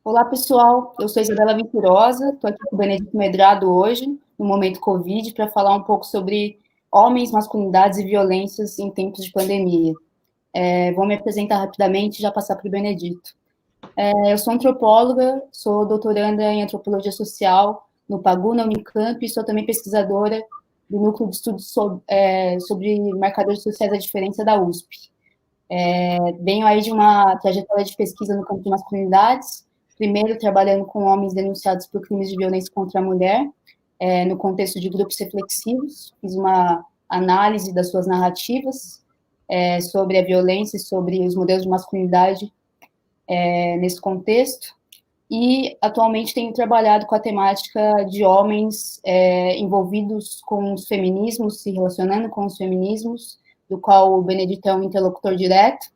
Olá, pessoal. Eu sou Isabela Venturosa, estou aqui com o Benedito Medrado hoje, no momento Covid, para falar um pouco sobre homens, masculinidades e violências em tempos de pandemia. Vou me apresentar rapidamente e já passar para o Benedito. Eu sou antropóloga, sou doutoranda em antropologia social no PAGU, na Unicamp, e sou também pesquisadora do Núcleo de Estudos sobre Marcadores Sociais da Diferença da USP. Venho aí de uma trajetória de pesquisa no campo de masculinidades, primeiro trabalhando com homens denunciados por crimes de violência contra a mulher, no contexto de grupos reflexivos, fiz uma análise das suas narrativas sobre a violência e sobre os modelos de masculinidade nesse contexto, e atualmente tenho trabalhado com a temática de homens envolvidos com os feminismos, se relacionando com os feminismos, do qual o Benedito é um interlocutor direto,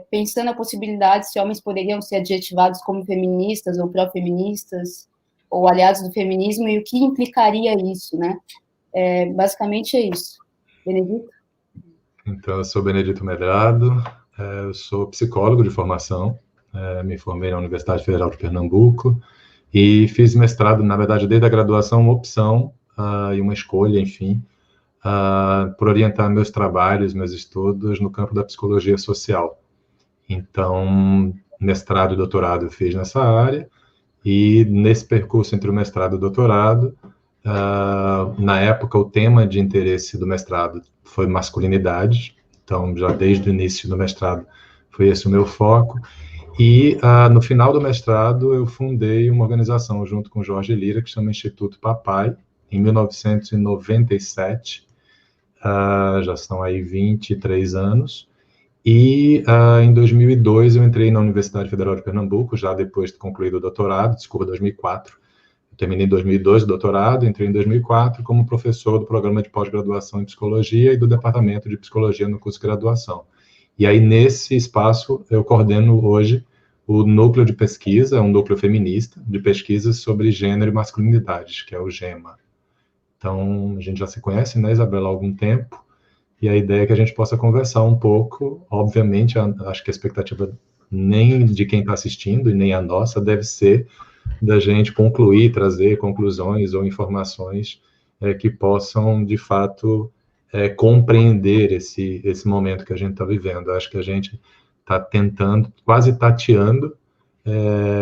pensando a possibilidade se homens poderiam ser adjetivados como feministas ou pró-feministas, ou aliados do feminismo, e o que implicaria isso, né? Basicamente é isso. Benedito? Então, eu sou Benedito Medrado, eu sou psicólogo de formação, me formei na Universidade Federal de Pernambuco e fiz mestrado, na verdade, desde a graduação, uma opção e uma escolha, enfim, por orientar meus trabalhos, meus estudos no campo da psicologia social. Então, mestrado e doutorado eu fiz nessa área, e nesse percurso entre o mestrado e o doutorado, na época, o tema de interesse do mestrado foi masculinidade, então, já desde o início do mestrado, foi esse o meu foco. E, no final do mestrado, eu fundei uma organização junto com Jorge Lira, que chama Instituto Papai, em 1997, já são aí 23 anos, e em 2002 eu entrei na Universidade Federal de Pernambuco, já depois de concluído o doutorado, desculpa, 2004, eu terminei em 2002 o doutorado, entrei em 2004 como professor do programa de pós-graduação em psicologia e do departamento de psicologia no curso de graduação. E aí, nesse espaço, eu coordeno hoje o núcleo de pesquisa, um núcleo feminista de pesquisa sobre gênero e masculinidades, que é o GEMA. Então, a gente já se conhece, né, Isabela, há algum tempo, e a ideia é que a gente possa conversar um pouco. Obviamente, acho que a expectativa nem de quem está assistindo e nem a nossa deve ser da gente concluir, trazer conclusões ou informações que possam, de fato, compreender esse momento que a gente está vivendo. Acho que a gente está tentando, quase tateando,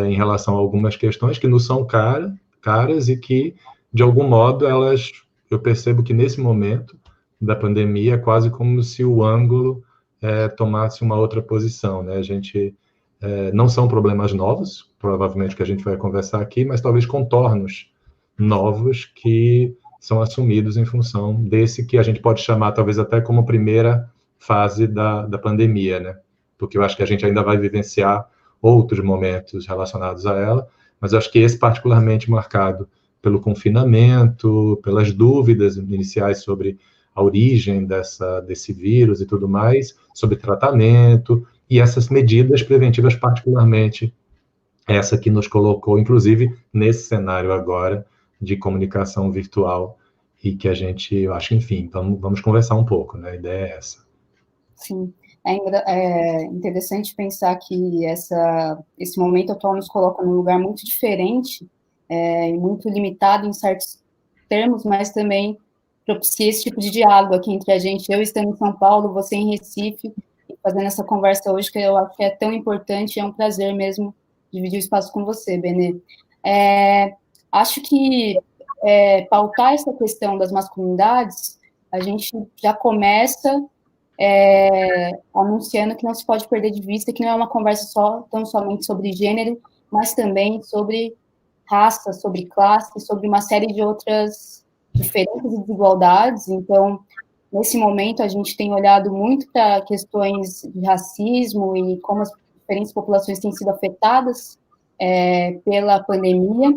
em relação a algumas questões que nos são caras e que, de algum modo, eu percebo que nesse momento da pandemia é quase como se o ângulo tomasse uma outra posição, né? A gente não são problemas novos, provavelmente que a gente vai conversar aqui, mas talvez contornos novos que são assumidos em função desse que a gente pode chamar talvez até como primeira fase da pandemia, né? Porque eu acho que a gente ainda vai vivenciar outros momentos relacionados a ela, mas eu acho que esse particularmente marcado pelo confinamento, pelas dúvidas iniciais sobre a origem desse vírus e tudo mais, sobre tratamento, e essas medidas preventivas, particularmente essa que nos colocou, inclusive, nesse cenário agora de comunicação virtual, e que a gente, eu acho, enfim, então vamos conversar um pouco, né? A ideia é essa. Sim, é interessante pensar que esse momento atual nos coloca num lugar muito diferente, e muito limitado em certos termos, mas também propicia esse tipo de diálogo aqui entre a gente, eu estando em São Paulo, você em Recife, e fazendo essa conversa hoje, que eu acho que é tão importante, é um prazer mesmo dividir o espaço com você, Benê. Acho que pautar essa questão das masculinidades, a gente já começa anunciando que não se pode perder de vista que não é uma conversa tão somente sobre gênero, mas também sobre raça, sobre classe, sobre uma série de outras diferenças e desigualdades. Então, nesse momento, a gente tem olhado muito para questões de racismo e como as diferentes populações têm sido afetadas pela pandemia.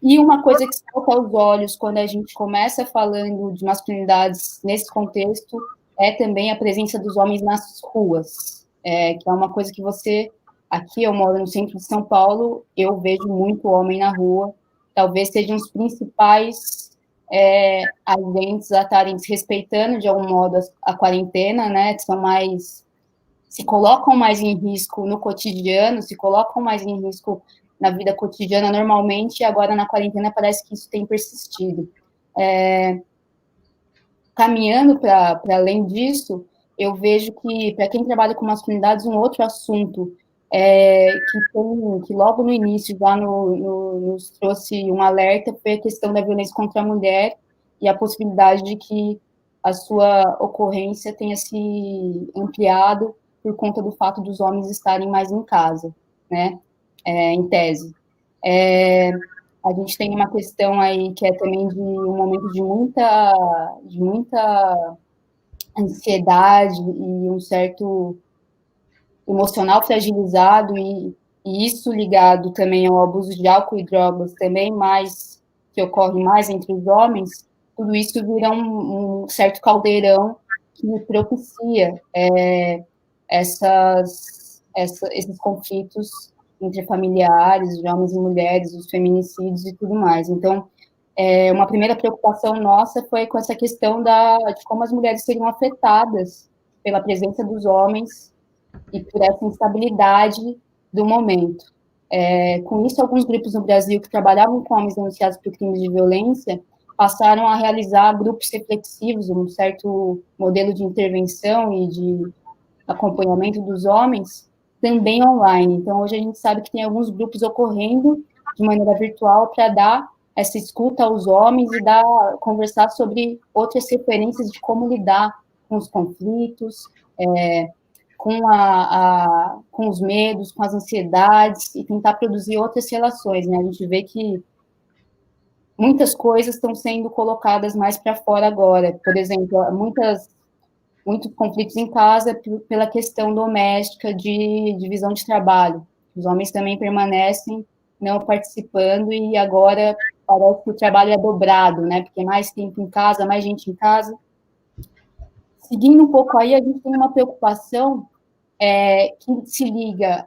E uma coisa que salta aos olhos quando a gente começa falando de masculinidades nesse contexto é também a presença dos homens nas ruas, que é uma coisa que aqui eu moro no centro de São Paulo, eu vejo muito homem na rua, talvez sejam os principais agentes a estarem desrespeitando de algum modo a quarentena, né, que são mais se colocam mais em risco no cotidiano, se colocam mais em risco na vida cotidiana normalmente, e agora na quarentena parece que isso tem persistido. Caminhando para além disso, eu vejo que, para quem trabalha com masculinidades, um outro assunto que logo no início já nos trouxe um alerta foi a questão da violência contra a mulher e a possibilidade de que a sua ocorrência tenha se ampliado por conta do fato dos homens estarem mais em casa, né, em tese. A gente tem uma questão aí que é também de um momento de muita ansiedade e um certo emocional fragilizado, e isso ligado também ao abuso de álcool e drogas também, que ocorre mais entre os homens, tudo isso vira um certo caldeirão que propicia esses conflitos entre familiares, de homens e mulheres, os feminicídios e tudo mais. Então, uma primeira preocupação nossa foi com essa questão de como as mulheres seriam afetadas pela presença dos homens e por essa instabilidade do momento. Com isso, alguns grupos no Brasil que trabalhavam com homens denunciados por crimes de violência passaram a realizar grupos reflexivos, um certo modelo de intervenção e de acompanhamento dos homens, também online. Então, hoje a gente sabe que tem alguns grupos ocorrendo de maneira virtual para dar essa escuta aos homens e conversar sobre outras referências de como lidar com os conflitos, com os medos, com as ansiedades, e tentar produzir outras relações, né? A gente vê que muitas coisas estão sendo colocadas mais para fora agora. Por exemplo, muitos conflitos em casa pela questão doméstica de divisão de trabalho. Os homens também permanecem não participando, e agora parece que o trabalho é dobrado, né? Porque mais tempo em casa, mais gente em casa. Seguindo um pouco aí, a gente tem uma preocupação que se liga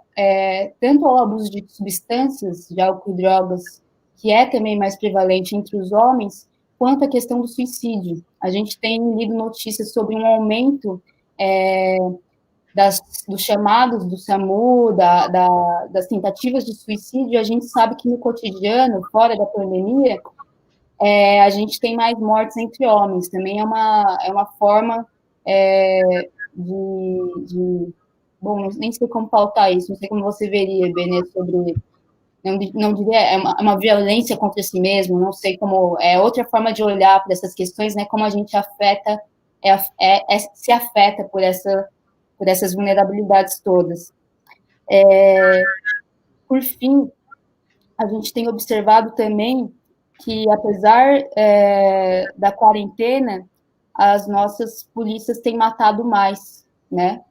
tanto ao abuso de substâncias, de álcool e drogas, que é também mais prevalente entre os homens, quanto à questão do suicídio. A gente tem lido notícias sobre um aumento dos chamados do SAMU, das tentativas de suicídio. A gente sabe que no cotidiano, fora da pandemia, a gente tem mais mortes entre homens. Também é uma forma bom, nem sei como pautar isso, não sei como você veria, Benê, sobre... Não diria, é uma violência contra si mesmo, não sei como... É outra forma de olhar para essas questões, né? Como a gente se afeta por essas vulnerabilidades todas. Por fim, a gente tem observado também que, apesar da quarentena, as nossas polícias têm matado mais, né?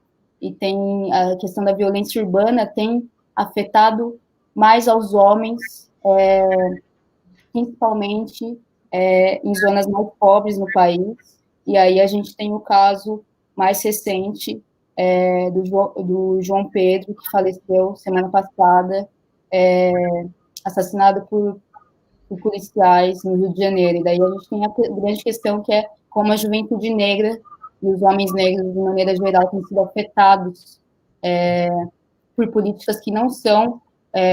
E tem a questão da violência urbana tem afetado mais aos homens, principalmente em zonas mais pobres no país. E aí a gente tem o caso mais recente do João Pedro, que faleceu semana passada, assassinado por policiais no Rio de Janeiro. E daí a gente tem a grande questão, que é como a juventude negra e os homens negros, de maneira geral, têm sido afetados por políticas que não são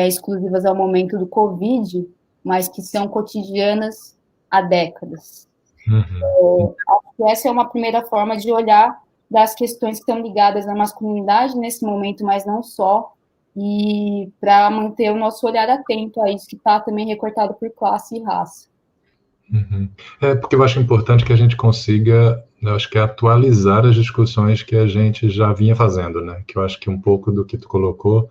exclusivas ao momento do Covid, mas que são cotidianas há décadas. Acho que essa é uma primeira forma de olhar das questões que estão ligadas à masculinidade nesse momento, mas não só, e para manter o nosso olhar atento a isso que está também recortado por classe e raça. Porque eu acho importante que a gente consiga, eu acho que atualizar as discussões que a gente já vinha fazendo, né? Que eu acho que um pouco do que tu colocou,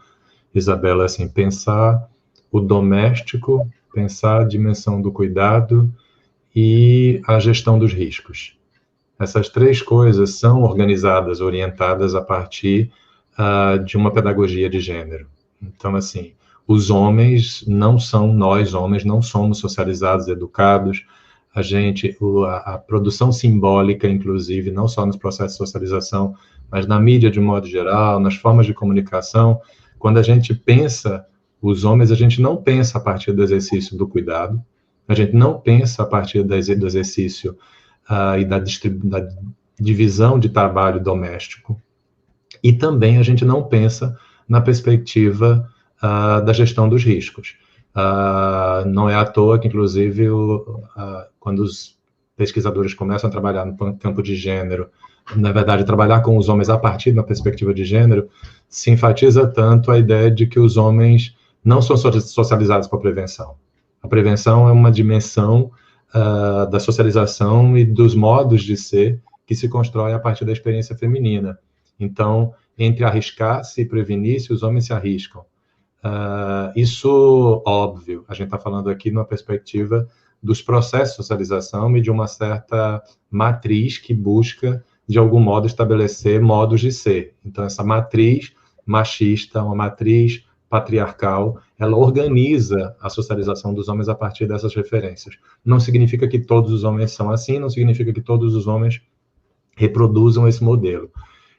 Isabela, assim, pensar o doméstico, pensar a dimensão do cuidado e a gestão dos riscos. Essas três coisas são organizadas, orientadas a partir de uma pedagogia de gênero. Então, assim, os homens nós homens não somos socializados, educados. A produção simbólica, inclusive, não só nos processos de socialização, mas na mídia de um modo geral, nas formas de comunicação. Quando a gente pensa os homens, a gente não pensa a partir do exercício do cuidado, a gente não pensa a partir do exercício e da divisão de trabalho doméstico. E também a gente não pensa na perspectiva da gestão dos riscos. Não é à toa que, inclusive, quando os pesquisadores começam a trabalhar no campo de gênero, na verdade, trabalhar com os homens a partir de uma perspectiva de gênero, se enfatiza tanto a ideia de que os homens não são socializados para a prevenção. A prevenção é uma dimensão da socialização e dos modos de ser que se constrói a partir da experiência feminina. Então, entre arriscar-se e prevenir-se, os homens se arriscam. Isso, óbvio, a gente está falando aqui numa perspectiva dos processos de socialização e de uma certa matriz que busca, de algum modo, estabelecer modos de ser. Então, essa matriz machista, uma matriz patriarcal, ela organiza a socialização dos homens a partir dessas referências. Não significa que todos os homens são assim, não significa que todos os homens reproduzam esse modelo.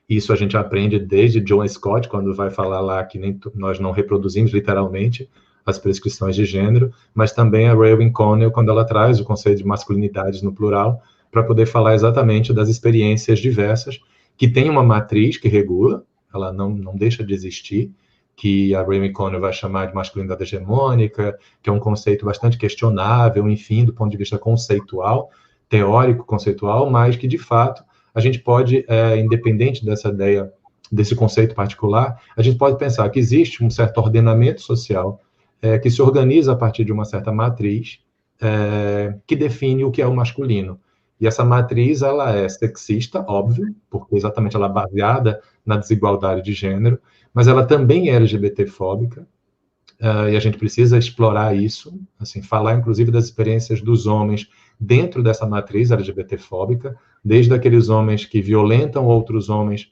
Isso a gente aprende desde John Scott, quando vai falar lá que nós não reproduzimos literalmente as prescrições de gênero, mas também a Raewyn Connell, quando ela traz o conceito de masculinidades no plural, para poder falar exatamente das experiências diversas, que tem uma matriz que regula, ela não deixa de existir, que a Raewyn Connell vai chamar de masculinidade hegemônica, que é um conceito bastante questionável, enfim, do ponto de vista conceitual, teórico, conceitual, mas que, de fato, a gente pode, independente dessa ideia, desse conceito particular, a gente pode pensar que existe um certo ordenamento social que se organiza a partir de uma certa matriz que define o que é o masculino. E essa matriz, ela é sexista, óbvio, porque exatamente ela é baseada na desigualdade de gênero, mas ela também é LGBTfóbica, e a gente precisa explorar isso, assim, falar inclusive das experiências dos homens dentro dessa matriz LGBTfóbica, desde aqueles homens que violentam outros homens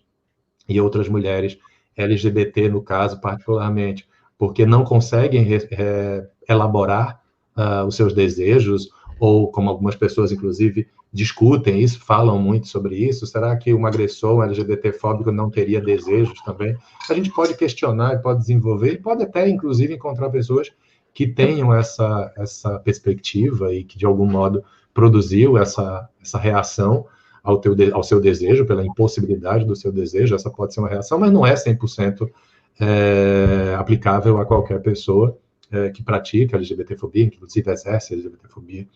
e outras mulheres, LGBT no caso particularmente, porque não conseguem elaborar os seus desejos, ou como algumas pessoas inclusive discutem isso, falam muito sobre isso, será que um agressor LGBTfóbico não teria desejos também? A gente pode questionar, pode desenvolver, e pode até inclusive encontrar pessoas que tenham essa perspectiva e que de algum modo produziu essa reação ao seu desejo, pela impossibilidade do seu desejo, essa pode ser uma reação, mas não é 100% aplicável a qualquer pessoa que pratica LGBTfobia, inclusive exerce LGBTfobia.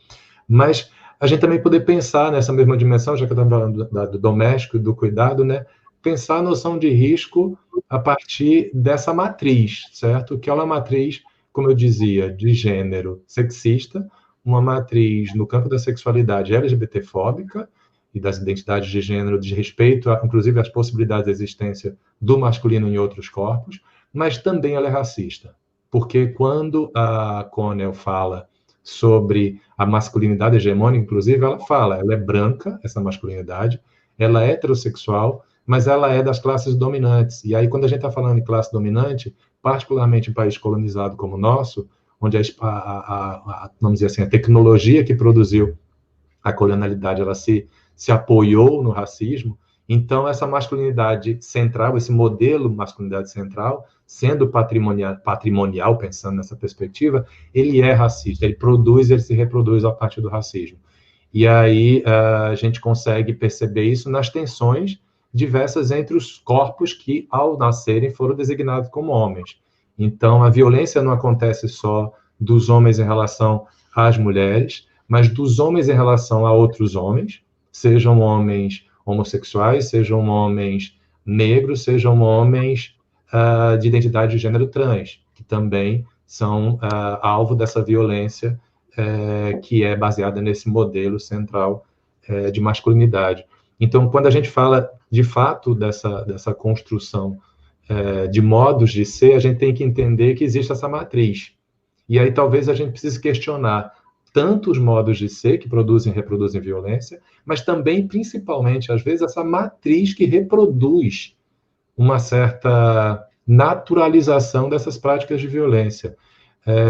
Mas a gente também poder pensar nessa mesma dimensão, já que eu estava falando do doméstico e do cuidado, né? Pensar a noção de risco a partir dessa matriz, certo? Que é uma matriz, como eu dizia, de gênero sexista, uma matriz no campo da sexualidade LGBTfóbica e das identidades de gênero, de respeito, inclusive, às possibilidades de existência do masculino em outros corpos, mas também ela é racista. Porque quando a Connell fala sobre a masculinidade hegemônica, inclusive, ela é branca, essa masculinidade, ela é heterossexual, mas ela é das classes dominantes. E aí, quando a gente está falando de classe dominante, particularmente em país colonizado como o nosso, onde vamos dizer assim, a tecnologia que produziu a colonialidade, ela se apoiou no racismo, então essa masculinidade central, esse modelo masculinidade central, sendo patrimonial, pensando nessa perspectiva, ele é racista, ele se reproduz a partir do racismo. E aí a gente consegue perceber isso nas tensões diversas entre os corpos que, ao nascerem, foram designados como homens. Então, a violência não acontece só dos homens em relação às mulheres, mas dos homens em relação a outros homens, sejam homens homossexuais, sejam homens negros, sejam homens de identidade de gênero trans, que também são alvo dessa violência que é baseada nesse modelo central de masculinidade. Então, quando a gente fala, de fato, dessa construção de modos de ser, a gente tem que entender que existe essa matriz. E aí talvez a gente precise questionar tanto os modos de ser que produzem e reproduzem violência, mas também, principalmente, às vezes, essa matriz que reproduz uma certa naturalização dessas práticas de violência.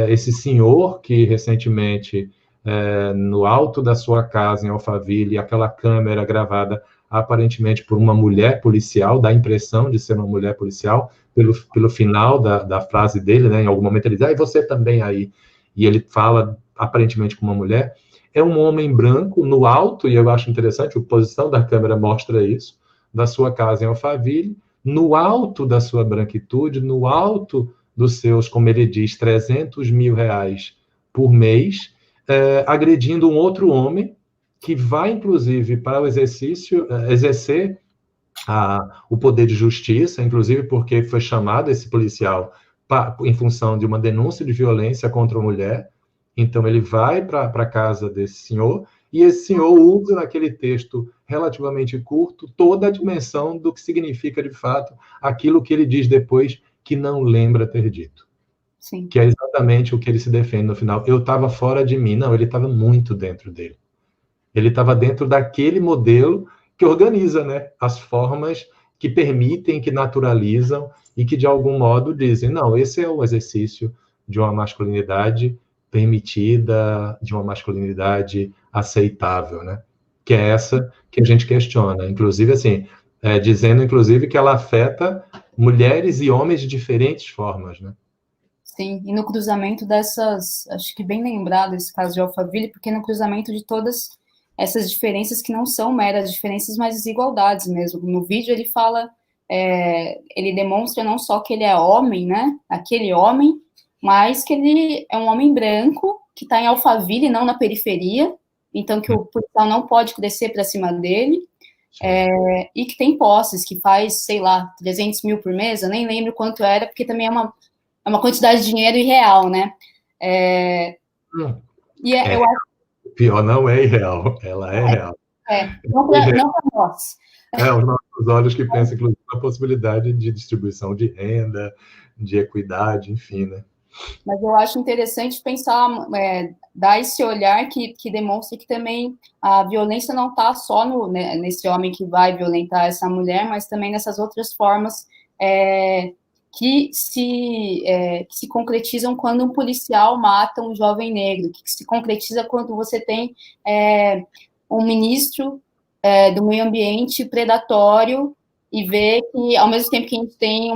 Esse senhor que, recentemente, no alto da sua casa, em Alphaville, aquela câmera gravada aparentemente por uma mulher policial, dá a impressão de ser uma mulher policial, pelo final da frase dele, né, em algum momento ele diz, e você também aí, e ele fala aparentemente com uma mulher, é um homem branco no alto, e eu acho interessante, a posição da câmera mostra isso, da sua casa em Alphaville, no alto da sua branquitude, no alto dos seus, como ele diz, 300 mil reais por mês, agredindo um outro homem que vai, inclusive, para o exercício, exercer o poder de justiça, inclusive porque foi chamado esse policial em função de uma denúncia de violência contra a mulher. Então, ele vai para a casa desse senhor, e esse senhor usa naquele texto relativamente curto toda a dimensão do que significa, de fato, aquilo que ele diz depois que não lembra ter dito. Sim. Que é exatamente o que ele se defende no final. Eu estava fora de mim. Não, ele estava muito dentro dele. Ele estava dentro daquele modelo que organiza, né, as formas que permitem, que naturalizam e que, de algum modo, dizem, não, esse é o exercício de uma masculinidade permitida, de uma masculinidade aceitável, né? Que é essa que a gente questiona. Inclusive, assim, dizendo, inclusive, que ela afeta mulheres e homens de diferentes formas, né? Sim, e no cruzamento dessas, acho que bem lembrado esse caso de Alphaville, porque no cruzamento de todas essas diferenças que não são meras diferenças, mas desigualdades mesmo. No vídeo ele fala, ele demonstra não só que ele é homem, né, aquele homem, mas que ele é um homem branco, que está em Alphaville, não na periferia, então que o policial não pode descer para cima dele, e que tem posses, que faz, sei lá, 300 mil por mês, eu nem lembro quanto era, porque também é uma quantidade de dinheiro irreal, né? Eu acho... Pior, não é irreal, ela é real. Não para nós. Os nossos olhos que pensam, inclusive, na possibilidade de distribuição de renda, de equidade, enfim, né? Mas eu acho interessante pensar, dar esse olhar que demonstra que também a violência não está só nesse homem que vai violentar essa mulher, mas também nessas outras formas que se concretizam quando um policial mata um jovem negro, que se concretiza quando você tem um ministro do meio ambiente predatório e vê que, ao mesmo tempo que a gente tem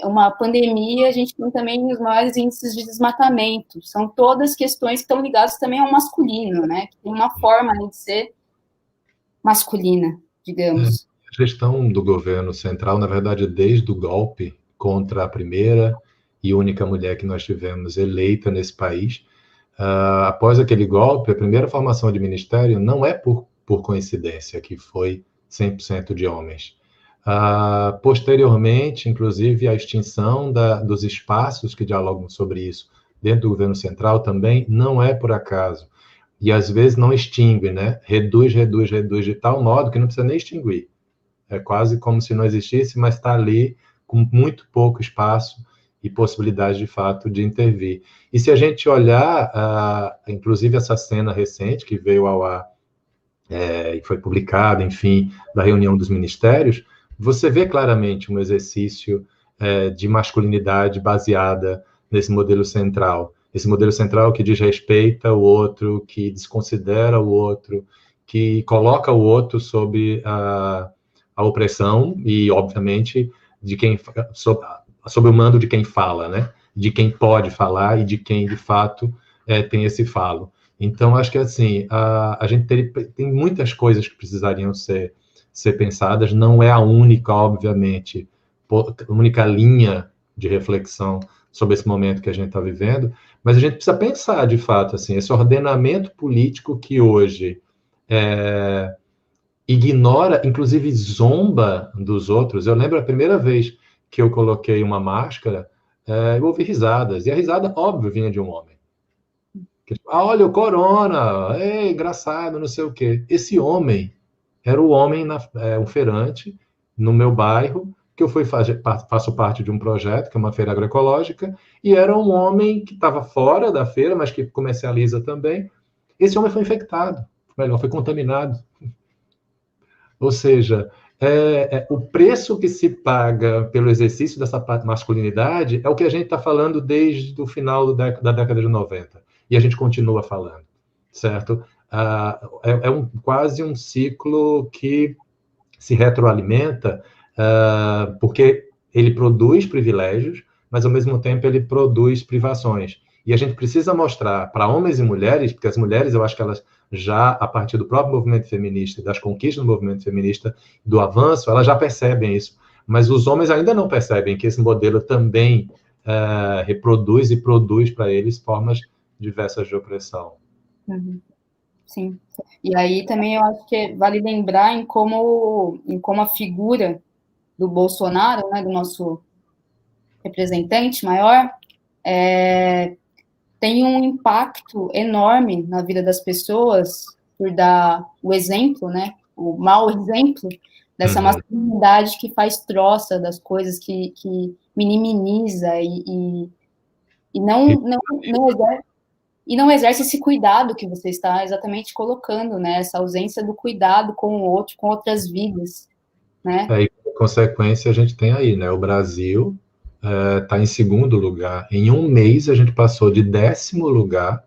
uma pandemia, a gente tem também os maiores índices de desmatamento. São todas questões que estão ligadas também ao masculino, né? Que tem uma forma de ser masculina, digamos. A gestão do governo central, na verdade, desde o golpe contra a primeira e única mulher que nós tivemos eleita nesse país, após aquele golpe, a primeira formação de ministério não é por coincidência que foi 100% de homens. Posteriormente, inclusive, a extinção dos espaços que dialogam sobre isso dentro do governo central também não é por acaso. E, às vezes, não extingue, né? Reduz de tal modo que não precisa nem extinguir. É quase como se não existisse, mas está ali com muito pouco espaço e possibilidade, de fato, de intervir. E se a gente olhar, inclusive, essa cena recente que veio ao ar e foi publicada, enfim, da reunião dos ministérios, você vê claramente um exercício de masculinidade baseada nesse modelo central. Esse modelo central que desrespeita o outro, que desconsidera o outro, que coloca o outro sob a opressão e, obviamente, sob o mando de quem fala, né? De quem pode falar e de quem, de fato, tem esse falo. Então, acho que, assim, a gente tem muitas coisas que precisariam ser pensadas, não é a única, obviamente, única linha de reflexão sobre esse momento que a gente está vivendo, mas a gente precisa pensar, de fato, assim, esse ordenamento político que hoje ignora, inclusive zomba dos outros. Eu lembro a primeira vez que eu coloquei uma máscara, eu ouvi risadas, e a risada, óbvio, vinha de um homem. Olha, o corona, engraçado, não sei o quê. Esse homem era o homem, um feirante, no meu bairro, que eu faço parte de um projeto, que é uma feira agroecológica, e era um homem que estava fora da feira, mas que comercializa também. Esse homem foi infectado, foi contaminado. Ou seja, o preço que se paga pelo exercício dessa masculinidade é o que a gente está falando desde o final da década de 90. E a gente continua falando, certo? Quase um ciclo que se retroalimenta, porque ele produz privilégios, mas, ao mesmo tempo, ele produz privações. E a gente precisa mostrar para homens e mulheres, porque as mulheres, eu acho que elas já, a partir do próprio movimento feminista, das conquistas do movimento feminista, do avanço, elas já percebem isso. mas os homens ainda não percebem que esse modelo também reproduz e produz para eles formas diversas de opressão. Uhum. Sim. E aí também eu acho que vale lembrar em como a figura do Bolsonaro, né, do nosso representante maior, tem um impacto enorme na vida das pessoas por dar o exemplo, né, o mau exemplo dessa masculinidade que faz troça das coisas, que minimiza e não exerce esse cuidado que você está exatamente colocando, né, essa ausência do cuidado com o outro, com outras vidas, né? Aí, por consequência, a gente tem aí, né, o Brasil está em segundo lugar. Em um mês, a gente passou de 10º lugar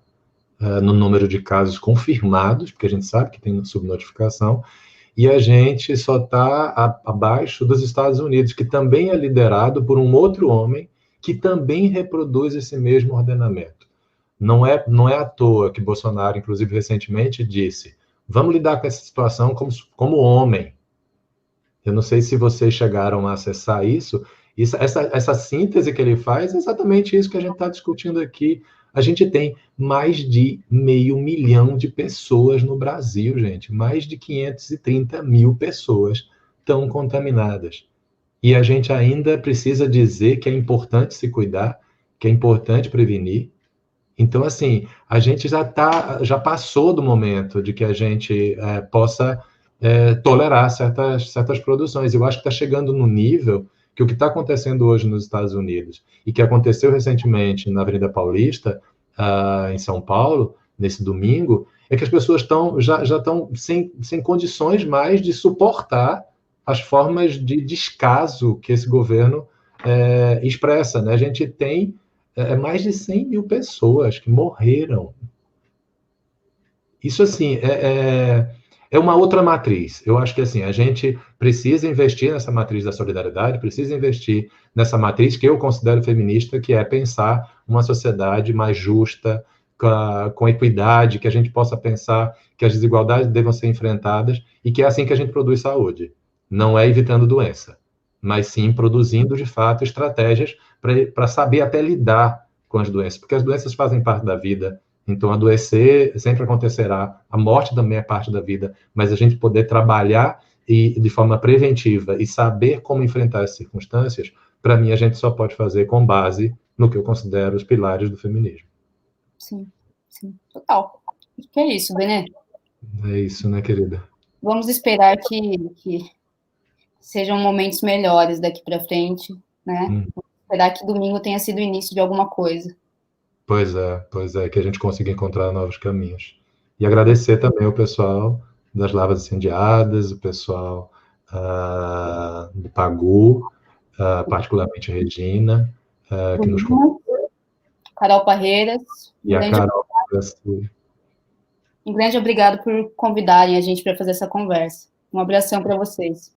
no número de casos confirmados, porque a gente sabe que tem subnotificação, e a gente só está abaixo dos Estados Unidos, que também é liderado por um outro homem que também reproduz esse mesmo ordenamento. Não é à toa que Bolsonaro, inclusive recentemente, disse: vamos lidar com essa situação como homem. Eu não sei se vocês chegaram a acessar isso. Essa síntese que ele faz é exatamente isso que a gente está discutindo aqui. A gente tem mais de 500 mil de pessoas no Brasil, gente. Mais de 530 mil pessoas estão contaminadas. E a gente ainda precisa dizer que é importante se cuidar, que é importante prevenir. Então, assim, a gente já passou do momento de que a gente possa tolerar certas produções. Eu acho que está chegando no nível que o que está acontecendo hoje nos Estados Unidos e que aconteceu recentemente na Avenida Paulista, em São Paulo, nesse domingo, é que as pessoas já estão sem condições mais de suportar as formas de descaso que esse governo expressa, né? A gente tem mais de 100 mil pessoas que morreram. Isso, assim, é uma outra matriz. Eu acho que, assim, a gente precisa investir nessa matriz da solidariedade, precisa investir nessa matriz que eu considero feminista, que é pensar uma sociedade mais justa, com equidade, que a gente possa pensar que as desigualdades devam ser enfrentadas e que é assim que a gente produz saúde. Não é evitando doença, mas sim produzindo, de fato, estratégias para saber até lidar com as doenças, porque as doenças fazem parte da vida. Então, adoecer sempre acontecerá, a morte também é parte da vida, mas a gente poder trabalhar de forma preventiva e saber como enfrentar as circunstâncias, para mim, a gente só pode fazer com base no que eu considero os pilares do feminismo. Sim, total. Acho que é isso, Benê. É isso, né, querida? Vamos esperar que sejam momentos melhores daqui para frente, né? Vamos esperar que domingo tenha sido o início de alguma coisa. Pois é, que a gente consiga encontrar novos caminhos. E agradecer também o pessoal das Lavras Incendiadas, o pessoal do Pagu, particularmente a Regina, que nos Carol Parreiras. E a Carol. Um grande obrigado por convidarem a gente para fazer essa conversa. Um abração para vocês.